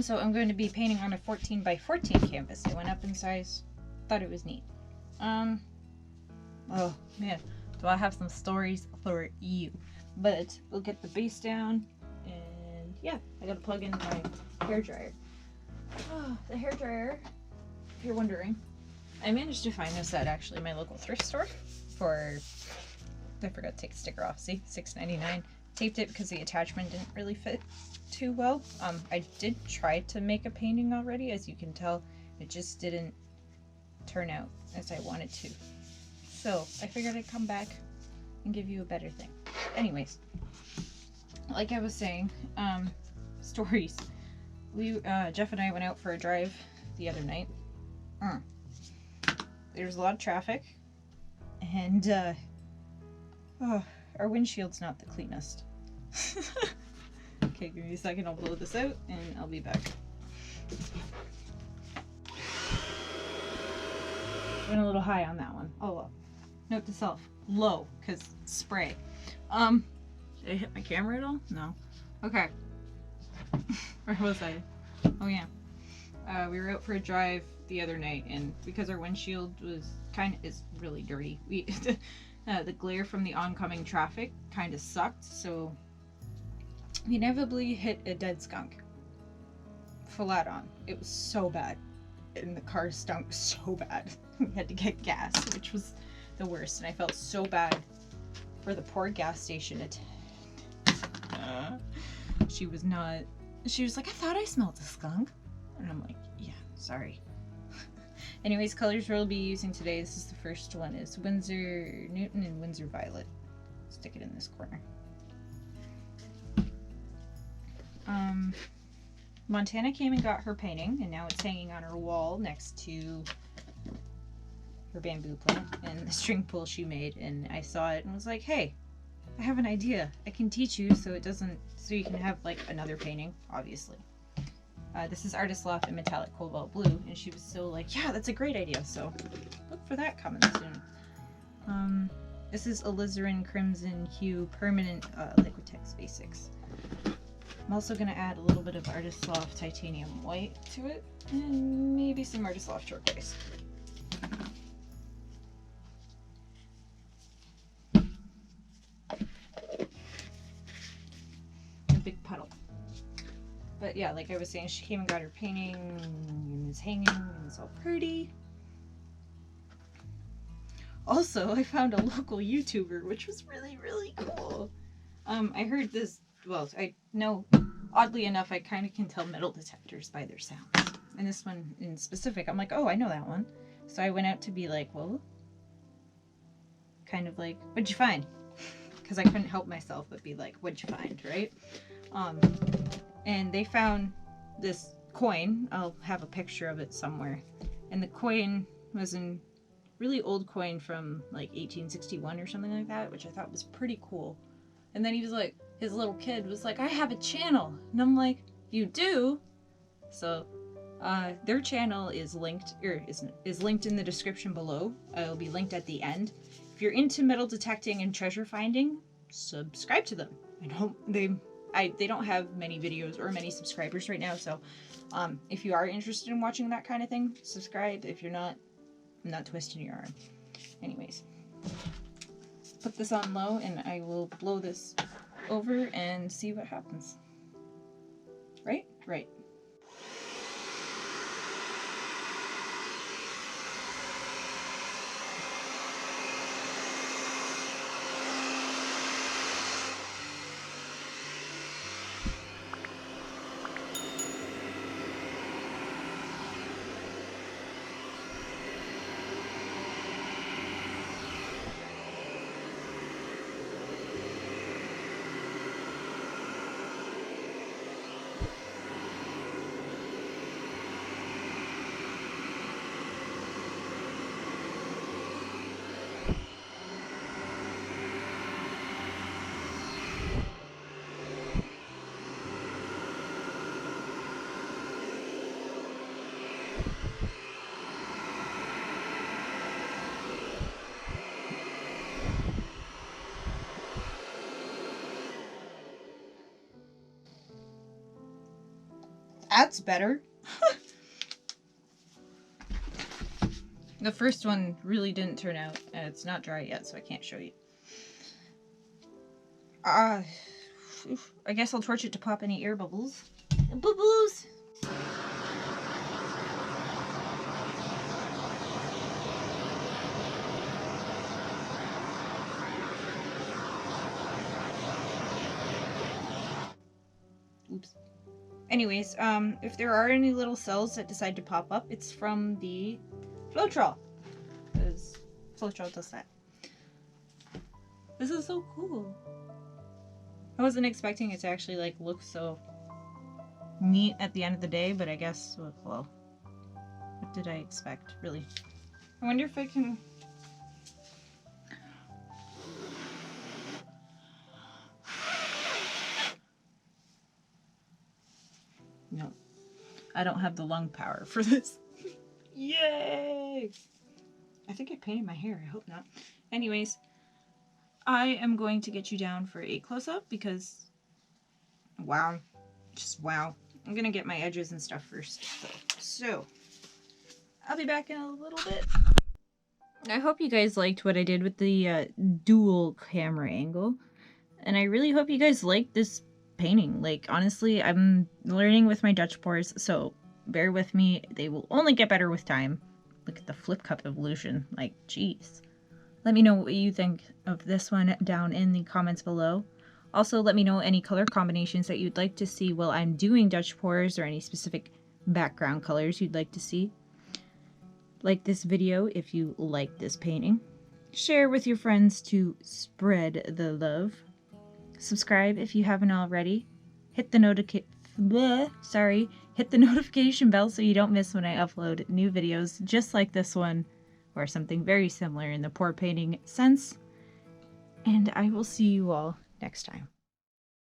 So I'm going to be painting on a 14 by 14 canvas. I went up in size, thought it was neat. Oh man, do I have some stories for you. But we'll get the base down, and yeah, I gotta plug in my hairdryer. Oh, the hairdryer, if you're wondering, I managed to find this at actually my local thrift store for, I forgot to take the sticker off, see, $6.99. Taped it because the attachment didn't really fit too well. I did try to make a painting already, as you can tell, it just didn't turn out as I wanted to. So I figured I'd come back and give you a better thing. Anyways, like I was saying, stories. Jeff and I went out for a drive the other night. There's a lot of traffic, and our windshield's not the cleanest. Okay, give me a second, I'll blow this out and I'll be back. Went a little high on that one. Oh well. Note to self, low, because spray. Did I hit my camera at all? No. Okay. Where was I? Oh yeah. We were out for a drive the other night, and because our windshield is really dirty, the glare from the oncoming traffic kind of sucked, so we inevitably hit a dead skunk. Flat on. It was so bad. And the car stunk so bad. We had to get gas, which was the worst, and I felt so bad for the poor gas station attendant. She was like, I thought I smelled a skunk. And I'm like, yeah, sorry. Anyways, colors we'll be using today, this is the first one, is Winsor Newton and Winsor Violet. Stick it in this corner. Montana came and got her painting, and now it's hanging on her wall next to her bamboo plant and the string pull she made, and I saw it and was like, hey, I have an idea. I can teach you so you can have like another painting, obviously. This is Artist Loft in metallic cobalt blue, and she was so like, yeah, that's a great idea, so look for that coming soon. This is alizarin crimson hue permanent Liquitex Basics. I'm also going to add a little bit of Artist Loft titanium white to it, and maybe some Artist Loft turquoise. A big puddle. But yeah, like I was saying, she came and got her painting, and it's hanging, and it's all pretty. Also, I found a local YouTuber, which was really, really cool. I heard this, well, I know, oddly enough, I kind of can tell metal detectors by their sounds. And this one in specific, I'm like, oh, I know that one. So I went out to be like, well, kind of like, what'd you find? Because I couldn't help myself but be like, what'd you find, right? And they found this coin. I'll have a picture of it somewhere. And the coin was a really old coin from like 1861 or something like that, which I thought was pretty cool. And then he was like, his little kid was like, I have a channel. And I'm like, you do? So their channel is linked, or is linked in the description below. It'll be linked at the end. If you're into metal detecting and treasure finding, subscribe to them. They don't have many videos or many subscribers right now, so if you are interested in watching that kind of thing, subscribe. If you're not, I'm not twisting your arm. Anyways, put this on low and I will blow this over and see what happens. Right? Right. that's better. The first one really didn't turn out, and it's not dry yet, so I can't show you. I guess I'll torch it to pop any air bubbles. Bubbles! Oops. Anyways, if there are any little cells that decide to pop up, it's from the Floetrol. Because Floetrol does that. This is so cool. I wasn't expecting it to actually like look so neat at the end of the day, but I guess, well, what did I expect, really? I wonder if I can... No, I don't have the lung power for this. Yay! I think I painted my hair, I hope not. Anyways, I am going to get you down for a close-up because, wow, just wow. I'm gonna get my edges and stuff first, though. So, I'll be back in a little bit. I hope you guys liked what I did with the dual camera angle. And I really hope you guys like this painting. Like, honestly, I'm learning with my Dutch pours, so bear with me. They will only get better with time. Look at the flip cup evolution. Like, jeez. Let me know what you think of this one down in the comments below. Also, let me know any color combinations that you'd like to see while I'm doing Dutch pours, or any specific background colors you'd like to see. Like this video if you like this painting. Share with your friends to spread the love. Subscribe if you haven't already. Hit the notification bell so you don't miss when I upload new videos just like this one, or something very similar in the pour painting sense. And I will see you all next time.